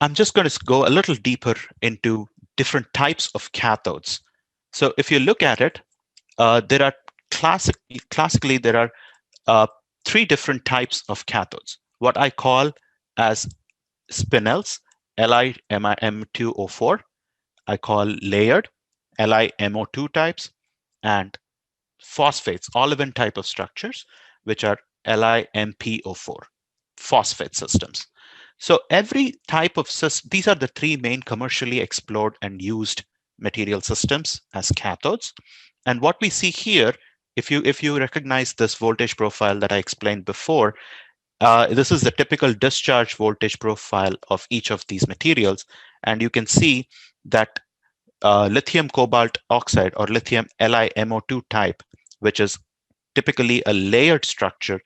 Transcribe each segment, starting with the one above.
I'm just going to go a little deeper into different types of cathodes. So if you look at it, there are classically there are uh, three different types of cathodes. What I call as spinels, LiMIM2O4. I call layered, LiMO2 types, and phosphates, olivine type of structures, which are LiMPO4, phosphate systems. So every type of system, these are the three main commercially explored and used material systems as cathodes. And what we see here, if you recognize this voltage profile that I explained before, this is the typical discharge voltage profile of each of these materials. And you can see that lithium cobalt oxide or lithium LiMO2 type, which is typically a layered structure,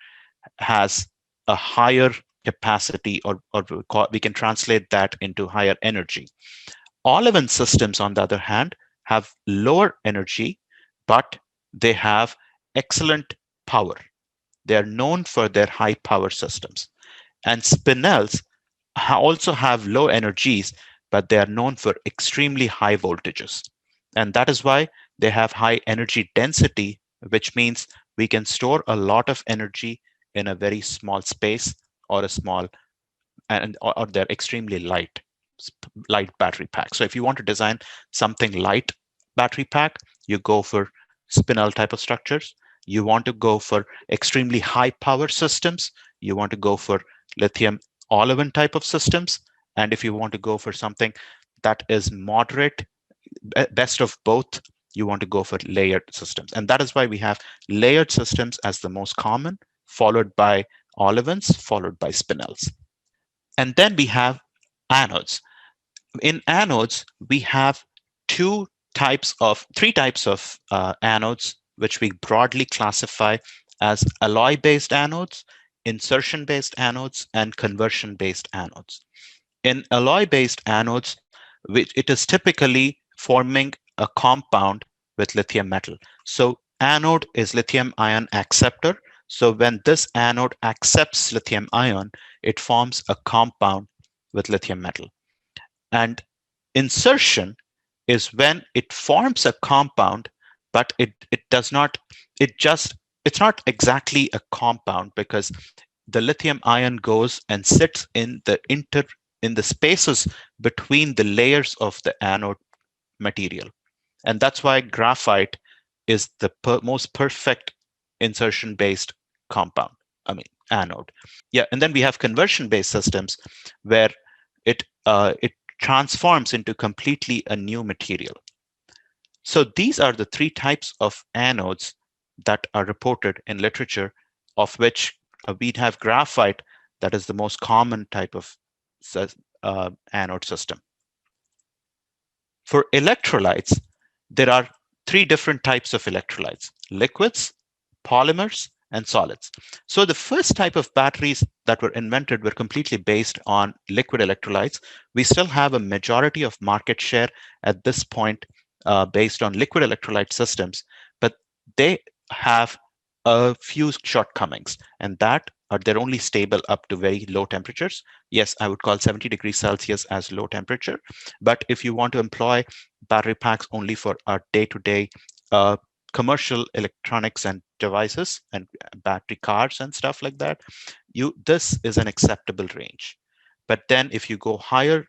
has a higher capacity, or we can translate that into higher energy. Olivine systems, on the other hand, have lower energy, but they have excellent power. They are known for their high power systems. And spinels also have low energies, but they are known for extremely high voltages. And that is why they have high energy density, which means we can store a lot of energy in a very small space, or a small, or they're extremely light battery pack. So if you want to design something light battery pack, you go for spinel type of structures. You want to go for extremely high power systems, you want to go for lithium olivine type of systems. And if you want to go for something that is moderate, best of both, you want to go for layered systems. And that is why we have layered systems as the most common, followed by olivines, followed by spinels. And then we have anodes. In anodes, we have three types of anodes, which we broadly classify as alloy-based anodes, insertion-based anodes, and conversion-based anodes. In alloy-based anodes, which it is typically forming a compound with lithium metal. So anode is lithium ion acceptor. So when this anode accepts lithium ion, it forms a compound with lithium metal. And insertion is when it forms a compound, but it does not, it's not exactly a compound, because the lithium ion goes and sits in the spaces between the layers of the anode material. And that's why graphite is the most perfect insertion based compound, I mean anode. Yeah, and then we have conversion based systems where it transforms into completely a new material. So these are the three types of anodes that are reported in literature, of which we'd have graphite, that is the most common type of anode system. For electrolytes, there are three different types of electrolytes: liquids, polymers, and solids. So the first type of batteries that were invented were completely based on liquid electrolytes. We still have a majority of market share at this point based on liquid electrolyte systems, but they have a few shortcomings, and that are they're only stable up to very low temperatures. Yes, I would call 70 degrees Celsius as low temperature, but if you want to employ battery packs only for our day-to-day commercial electronics and devices and battery cars and stuff like that, this is an acceptable range. But then if you go higher,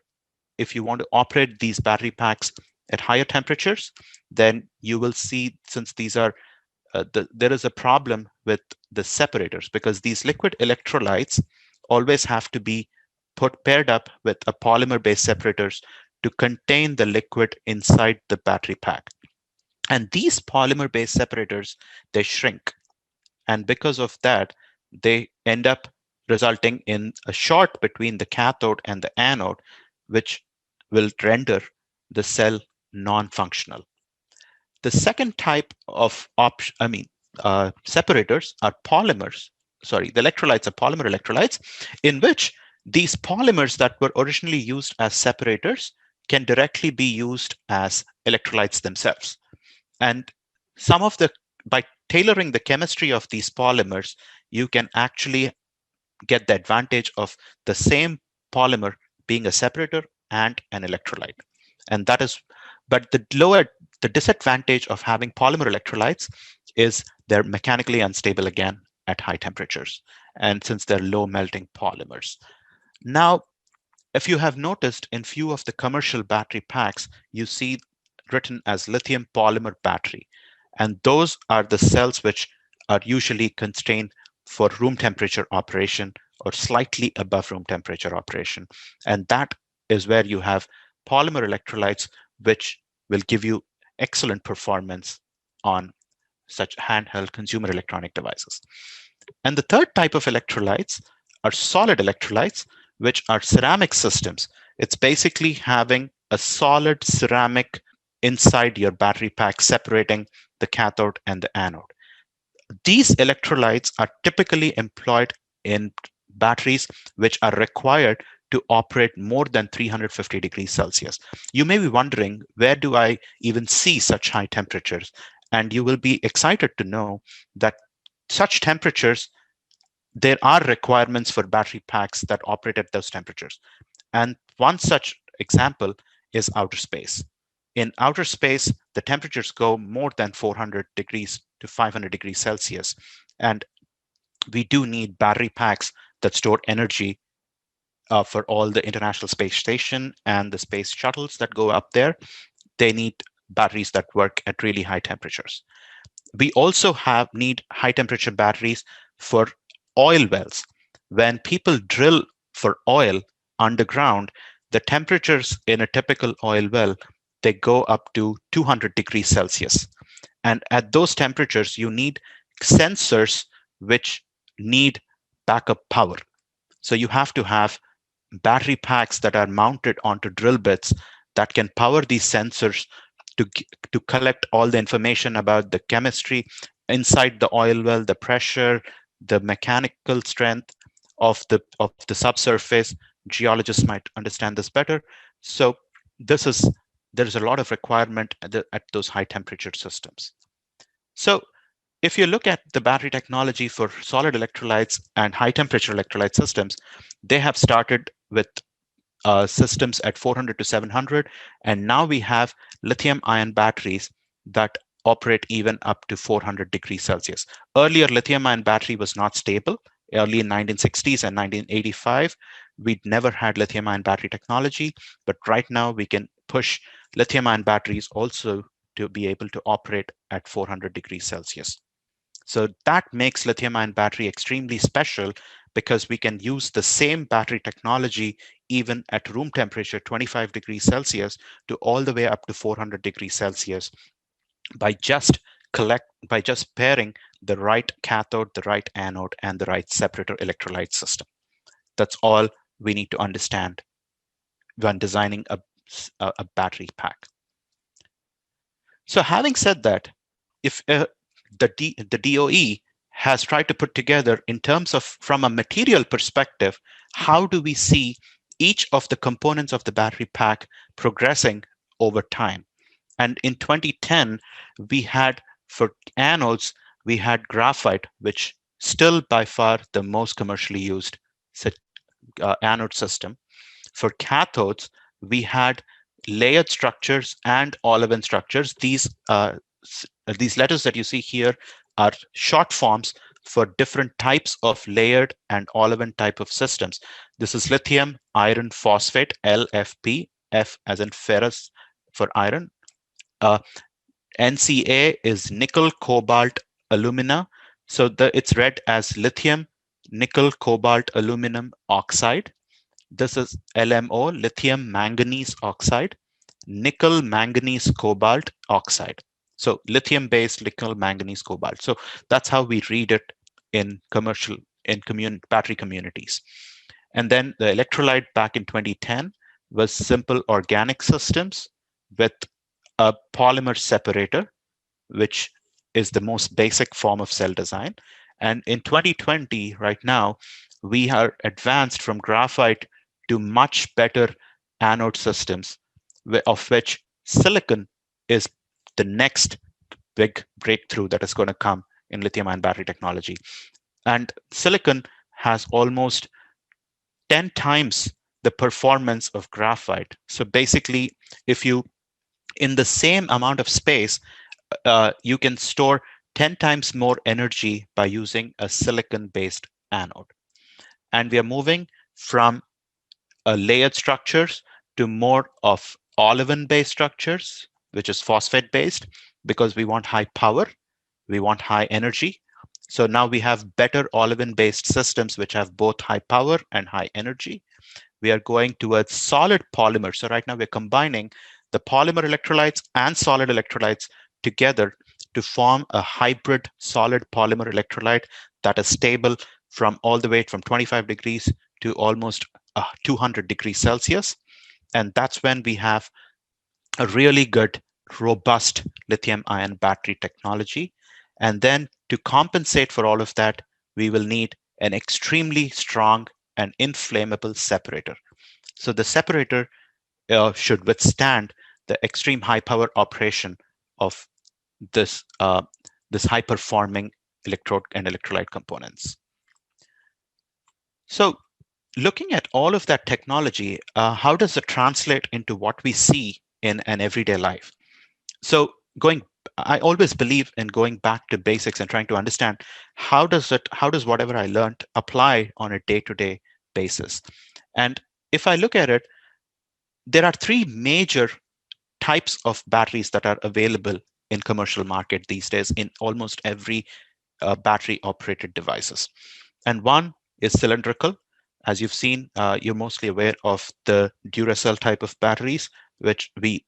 if you want to operate these battery packs at higher temperatures, then you will see, since these are there is a problem with the separators, because these liquid electrolytes always have to be paired up with a polymer based separators to contain the liquid inside the battery pack. And these polymer based separators, they shrink, and because of that, they end up resulting in a short between the cathode and the anode, which will render the cell non-functional. The second type of separators are polymers. Sorry, the electrolytes are polymer electrolytes, in which these polymers that were originally used as separators can directly be used as electrolytes themselves. And by tailoring the chemistry of these polymers, you can actually get the advantage of the same polymer being a separator and an electrolyte. And that is, but the disadvantage of having polymer electrolytes is they're mechanically unstable again at high temperatures. And since they're low melting polymers. Now, if you have noticed in few of the commercial battery packs, you see written as lithium polymer battery. And those are the cells which are usually constrained for room temperature operation or slightly above room temperature operation. And that is where you have polymer electrolytes, which will give you excellent performance on such handheld consumer electronic devices. And the third type of electrolytes are solid electrolytes, which are ceramic systems. It's basically having a solid ceramic inside your battery pack separating the cathode and the anode. These electrolytes are typically employed in batteries which are required to operate more than 350 degrees Celsius. You may be wondering, where do I even see such high temperatures? And you will be excited to know that such temperatures, there are requirements for battery packs that operate at those temperatures. And one such example is outer space. In outer space, the temperatures go more than 400 degrees to 500 degrees Celsius. And we do need battery packs that store energy for all the International Space Station and the space shuttles that go up there. They need batteries that work at really high temperatures. We also need high temperature batteries for oil wells. When people drill for oil underground, the temperatures in a typical oil well, they go up to 200 degrees Celsius. And at those temperatures, you need sensors which need backup power. So you have to have battery packs that are mounted onto drill bits that can power these sensors to, to collect all the information about the chemistry inside the oil well, the pressure, the mechanical strength of the subsurface. Geologists might understand this better. So this is there's a lot of requirement at those high temperature systems. So if you look at the battery technology for solid electrolytes and high temperature electrolyte systems, they have started with systems at 400 to 700. And now we have lithium ion batteries that operate even up to 400 degrees Celsius. Earlier, lithium ion battery was not stable. Early in 1960s and 1985, we'd never had lithium ion battery technology. But right now, we can push lithium ion batteries also to be able to operate at 400 degrees Celsius. So that makes lithium ion battery extremely special because we can use the same battery technology even at room temperature 25 degrees Celsius to all the way up to 400 degrees Celsius by just pairing the right cathode, the right anode, and the right separator electrolyte system. That's all we need to understand when designing a battery pack. So having said that, if the DOE has tried to put together in terms of from a material perspective, how do we see each of the components of the battery pack progressing over time? And in 2010, we had for anodes, we had graphite, which still by far the most commercially used anode system. For cathodes, we had layered structures and olivine structures. These letters that you see here are short forms for different types of layered and olivine type of systems. This is lithium iron phosphate, LFP, F as in ferrous for iron. NCA is nickel, cobalt, alumina. So it's read as lithium, nickel, cobalt, aluminum oxide. This is LMO, lithium manganese oxide, nickel manganese cobalt oxide. So lithium-based nickel manganese cobalt. So that's how we read it in battery communities. And then the electrolyte back in 2010 was simple organic systems with a polymer separator, which is the most basic form of cell design. And in 2020, right now, we are advanced from graphite to much better anode systems, of which silicon is the next big breakthrough that is going to come in lithium ion battery technology. And silicon has almost 10 times the performance of graphite. So basically, if you, in the same amount of space, you can store 10 times more energy by using a silicon-based anode. And we are moving from layered structures to more of olivine-based structures, which is phosphate-based, because we want high power, we want high energy. So now we have better olivine-based systems which have both high power and high energy. We are going towards solid polymer. So right now we're combining the polymer electrolytes and solid electrolytes together to form a hybrid solid polymer electrolyte that is stable from all the way from 25 degrees to almost 200 degrees Celsius. And that's when we have a really good, robust lithium ion battery technology. And then to compensate for all of that, we will need an extremely strong and inflammable separator. So the separator should withstand the extreme high power operation of this high performing electrode and electrolyte components. So looking at all of that technology, how does it translate into what we see in an everyday life? So I always believe in going back to basics and trying to understand how does whatever I learned apply on a day-to-day basis. And if I look at it, there are three major types of batteries that are available in commercial market these days in almost every battery operated devices. And one is cylindrical. As you've seen, you're mostly aware of the Duracell type of batteries, which we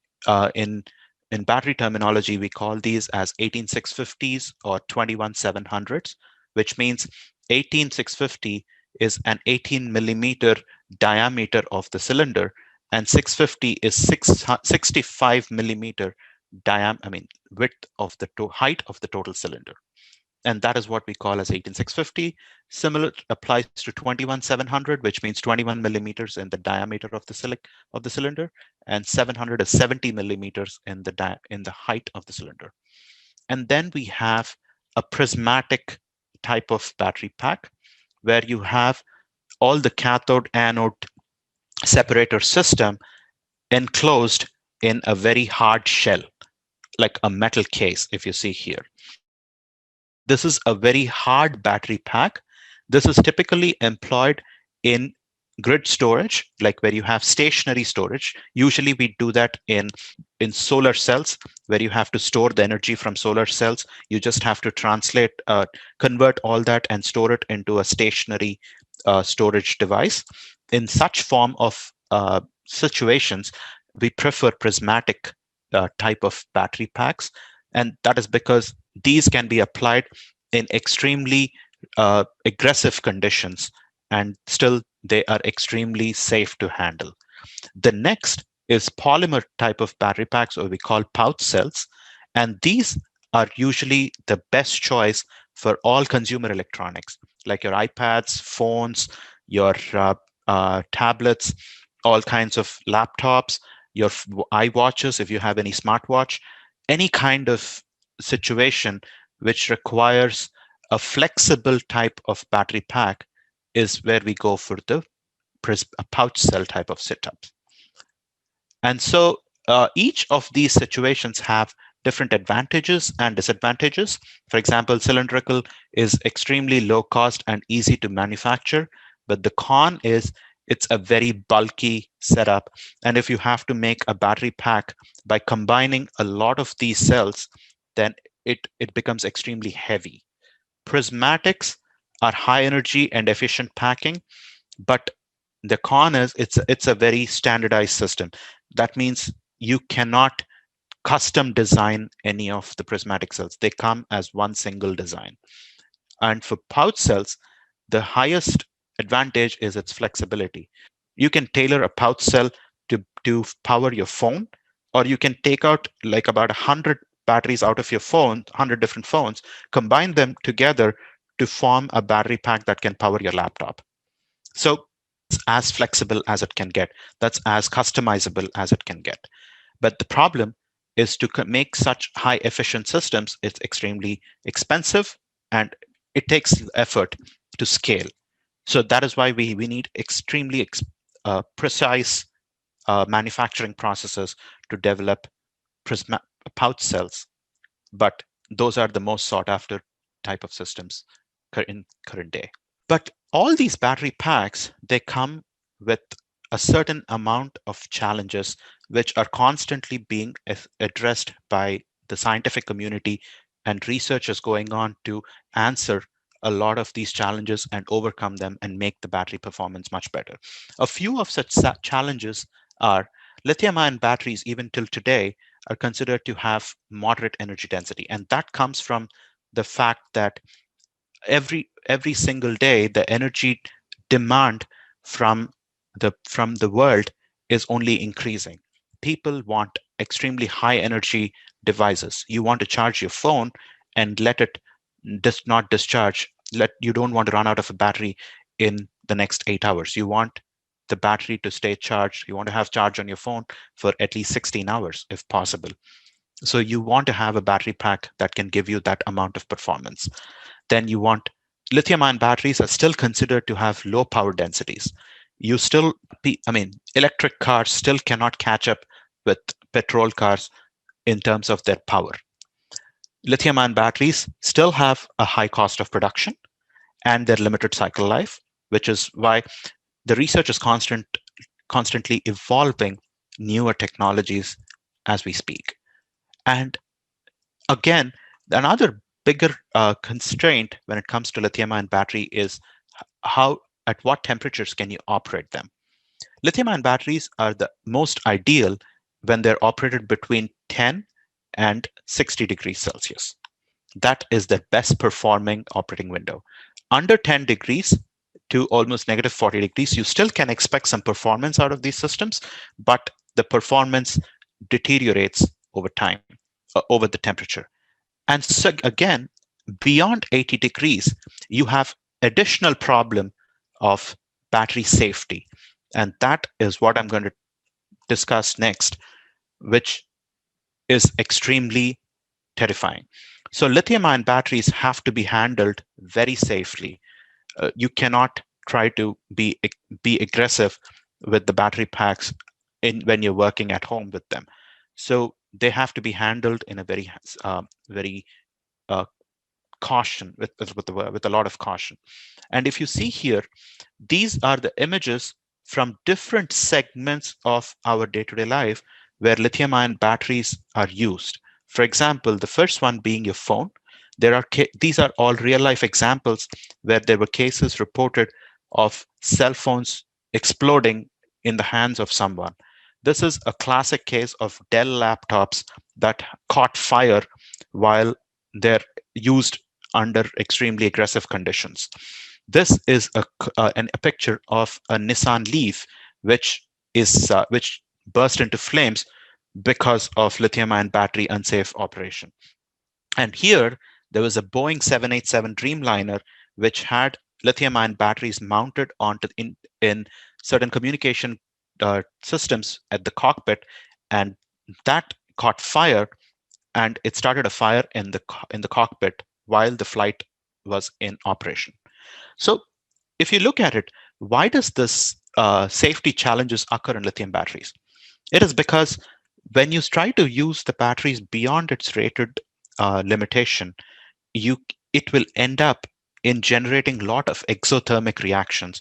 in battery terminology, we call these as 18650s or 21700s, which means 18650 is an 18 millimeter diameter of the cylinder, and 650 is 65 millimeter width of the height of the total cylinder. And that is what we call as 18650. Similar applies to 21700, which means 21 millimeters in the diameter of the cylinder, and 700 is 70 millimeters in the height of the cylinder. And then we have a prismatic type of battery pack, where you have all the cathode anode separator system enclosed in a very hard shell, like a metal case, if you see here. This is a very hard battery pack. This is typically employed in grid storage, like where you have stationary storage. Usually we do that in solar cells, where you have to store the energy from solar cells. You just have to convert all that and store it into a stationary storage device. In such form of situations, we prefer prismatic type of battery packs. And that is because these can be applied in extremely aggressive conditions, and still they are extremely safe to handle. The next is polymer type of battery packs, or we call pouch cells. And these are usually the best choice for all consumer electronics, like your iPads, phones, your tablets, all kinds of laptops, your iWatches, if you have any smartwatch, any kind of situation which requires a flexible type of battery pack is where we go for the pouch cell type of setups. And so each of these situations have different advantages and disadvantages. For example, cylindrical is extremely low cost and easy to manufacture, but the con is it's a very bulky setup. And if you have to make a battery pack by combining a lot of these cells, then it becomes extremely heavy. Prismatics are high energy and efficient packing, but the con is it's a very standardized system. That means you cannot custom design any of the prismatic cells. They come as one single design. And for pouch cells, the highest advantage is its flexibility. You can tailor a pouch cell to power your phone, or you can take out like about 100 batteries out of your phone, 100 different phones, combine them together to form a battery pack that can power your laptop. So it's as flexible as it can get. That's as customizable as it can get. But the problem is to make such high efficient systems, it's extremely expensive and it takes effort to scale. So that is why we need extremely precise manufacturing processes to develop prisma pouch cells, but those are the most sought after type of systems in current day. But all these battery packs, they come with a certain amount of challenges which are constantly being addressed by the scientific community, and research is going on to answer a lot of these challenges and overcome them and make the battery performance much better. A few of such challenges are lithium ion batteries, even till today, are considered to have moderate energy density. And that comes from the fact that every single day the energy demand from the world is only increasing. People want extremely high energy devices. You want to charge your phone and let it not discharge. You don't want to run out of a battery in the next 8 hours. You want the battery to stay charged. You want to have charge on your phone for at least 16 hours if possible. So you want to have a battery pack that can give you that amount of performance. Then you want lithium ion batteries are still considered to have low power densities. You still, electric cars still cannot catch up with petrol cars in terms of their power. Lithium ion batteries still have a high cost of production and their limited cycle life, which is why the research is constantly evolving newer technologies as we speak. And again, another bigger constraint when it comes to lithium ion battery is how at what temperatures can you operate them. Lithium ion batteries are the most ideal when they're operated between 10 and 60 degrees Celsius. That is the best performing operating window. Under 10 degrees to almost negative 40 degrees, you still can expect some performance out of these systems, but the performance deteriorates over time, over the temperature. And so again, beyond 80 degrees, you have additional problem of battery safety. And that is what I'm going to discuss next, which is extremely terrifying. So lithium ion batteries have to be handled very safely. You cannot try to be aggressive with the battery packs when you're working at home with them. So they have to be handled in a very uh, caution, with a lot of caution. And if you see here, these are the images from different segments of our day-to-day life where lithium ion batteries are used. For example, the first one being your phone. These are all real life examples where there were cases reported of cell phones exploding in the hands of someone. This is a classic case of Dell laptops that caught fire while they're used under extremely aggressive conditions. This is a picture of a Nissan Leaf, which burst into flames because of lithium-ion battery unsafe operation. And here, there was a Boeing 787 Dreamliner, which had lithium-ion batteries mounted onto in certain communication systems at the cockpit, and that caught fire, and it started a fire in the cockpit while the flight was in operation. So if you look at it, why does this safety challenges occur in lithium batteries? It is because when you try to use the batteries beyond its rated limitation, it will end up in generating a lot of exothermic reactions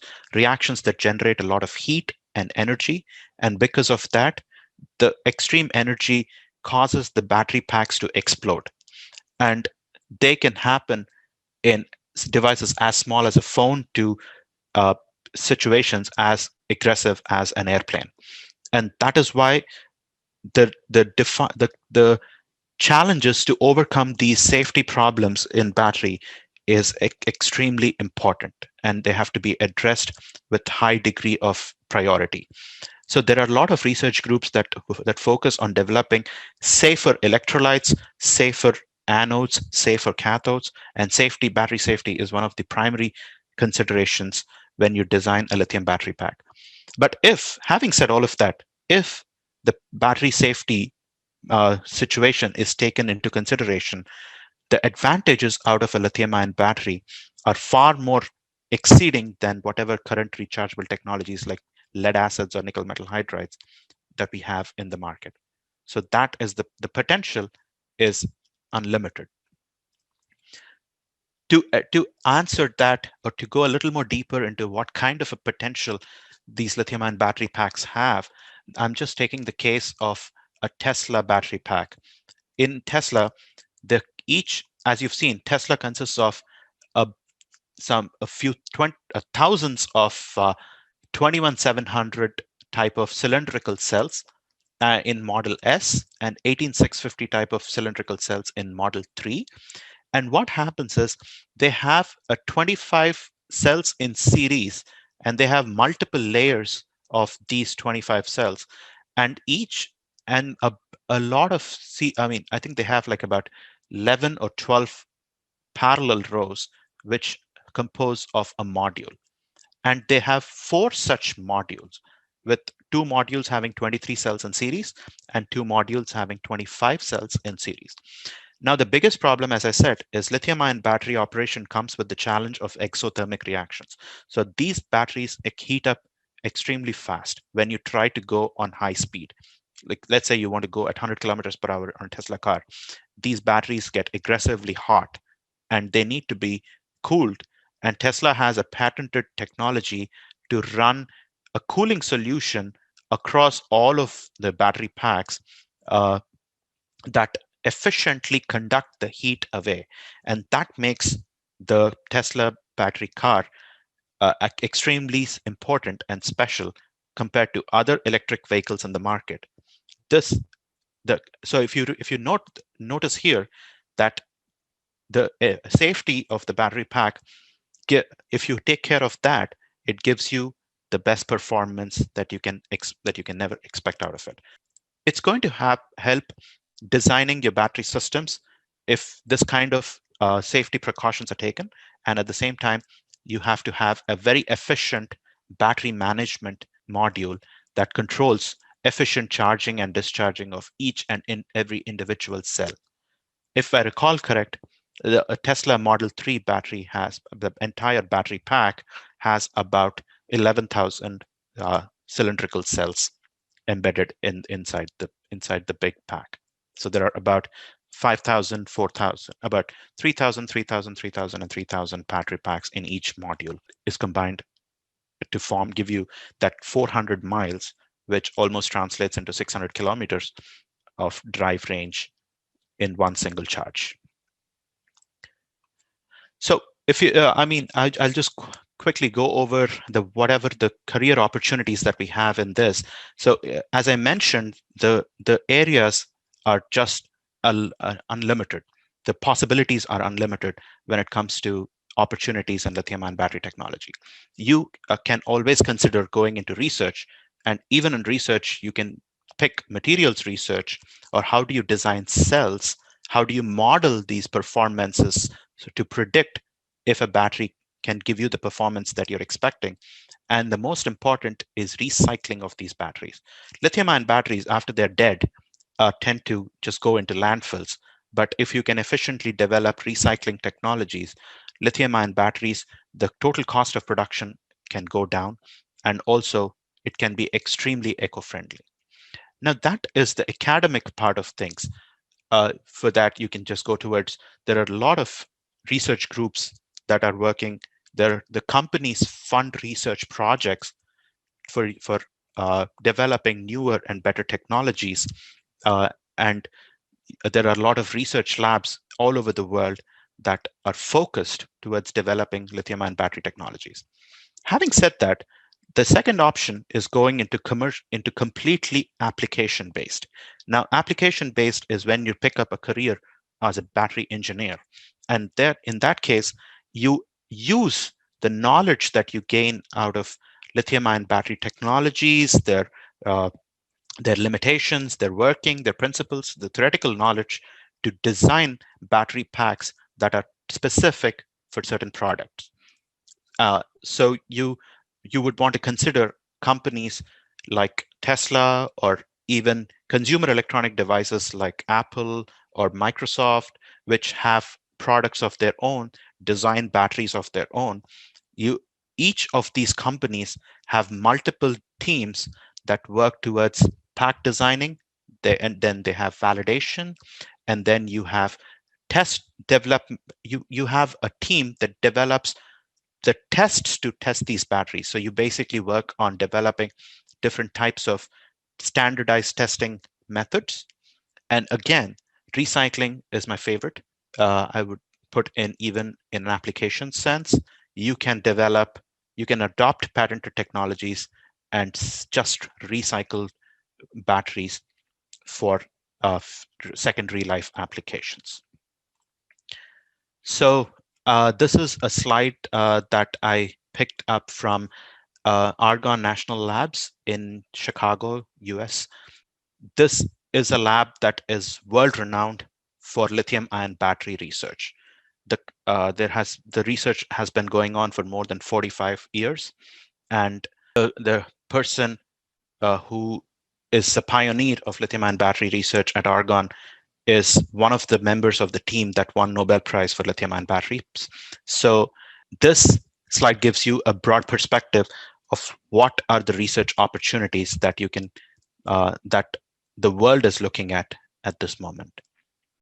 that generate a lot of heat and energy. And because of that, the extreme energy causes the battery packs to explode. And they can happen in devices as small as a phone to uh, situations as aggressive as an airplane. And that is why the challenges to overcome these safety problems in battery is extremely important, and they have to be addressed with high degree of priority. So there are a lot of research groups that focus on developing safer electrolytes, safer anodes, safer cathodes, and battery safety is one of the primary considerations when you design a lithium battery pack. But having said all of that, if the battery safety situation is taken into consideration, the advantages out of a lithium-ion battery are far more exceeding than whatever current rechargeable technologies like lead acids or nickel metal hydrides that we have in the market. So that is the potential is unlimited. To answer that, or to go a little more deeper into what kind of a potential these lithium-ion battery packs have, I'm just taking the case of a Tesla battery pack. In Tesla, as you've seen, Tesla consists of a a few thousands of 21700 type of cylindrical cells in Model S and 18650 type of cylindrical cells in Model 3. And what happens is they have a 25 cells in series, and they have multiple layers of these 25 cells, and each and a lot of I think they have like about 11 or 12 parallel rows which compose of a module. And they have 4 such modules, with 2 modules having 23 cells in series and 2 modules having 25 cells in series. Now, the biggest problem, as I said, is lithium-ion battery operation comes with the challenge of exothermic reactions. So these batteries heat up extremely fast when you try to go on high speed. Like, let's say you want to go at 100 kilometers per hour on a Tesla car. These batteries get aggressively hot and they need to be cooled. And Tesla has a patented technology to run a cooling solution across all of the battery packs that efficiently conduct the heat away. And that makes the Tesla battery car extremely important and special compared to other electric vehicles in the market. So if you notice here that the safety of the battery pack, if you take care of that, it gives you the best performance that you can never expect out of it. It's going to help designing your battery systems if this kind of safety precautions are taken. And at the same time, you have to have a very efficient battery management module that controls efficient charging and discharging of each and in every individual cell. If I recall correct, a Tesla Model 3 battery has the entire battery pack has about 11,000 cylindrical cells embedded inside the big pack. So there are about 5,000, 4,000, about 3,000, 3,000, 3,000, and 3,000 battery packs in each module is combined to give you that 400 miles, which almost translates into 600 kilometers of drive range in one single charge. So if you, I'll just quickly go over whatever the career opportunities that we have in this. So as I mentioned, the areas are just unlimited. The possibilities are unlimited when it comes to opportunities in lithium-ion battery technology. You can always consider going into research, and even in research, you can pick materials research, or how do you design cells? How do you model these performances to predict if a battery can give you the performance that you're expecting? And the most important is recycling of these batteries. Lithium-ion batteries, after they're dead, tend to just go into landfills. But if you can efficiently develop recycling technologies, lithium-ion batteries, the total cost of production can go down, and also it can be extremely eco-friendly. Now, that is the academic part of things. For that, you can just go towards, there are a lot of research groups that are working there. The companies fund research projects for developing newer and better technologies. And there are a lot of research labs all over the world that are focused towards developing lithium-ion battery technologies. Having said that, the second option is going into completely application-based. Now, application-based is when you pick up a career as a battery engineer. And there, in that case, you use the knowledge that you gain out of lithium-ion battery technologies, their limitations, their working, their principles, the theoretical knowledge, to design battery packs that are specific for certain products. So you would want to consider companies like Tesla, or even consumer electronic devices like Apple or Microsoft, which have products of their own, design batteries of their own. each of these companies have multiple teams that work towards pack designing, and then they have validation, and then you have test develop. You have a team that develops the tests to test these batteries. So you basically work on developing different types of standardized testing methods. And again, recycling is my favorite. I would put in, even in an application sense, you can develop, you can adopt patented technologies and just recycle batteries for secondary life applications. So this is a slide that I picked up from Argonne National Labs in Chicago, US. This is a lab that is world renowned for lithium ion battery research. The research has been going on for more than 45 years, and the person who is the pioneer of lithium ion battery research at Argonne is one of the members of the team that won Nobel Prize for lithium ion batteries. So this slide gives you a broad perspective of what are the research opportunities that you can that the world is looking at this moment.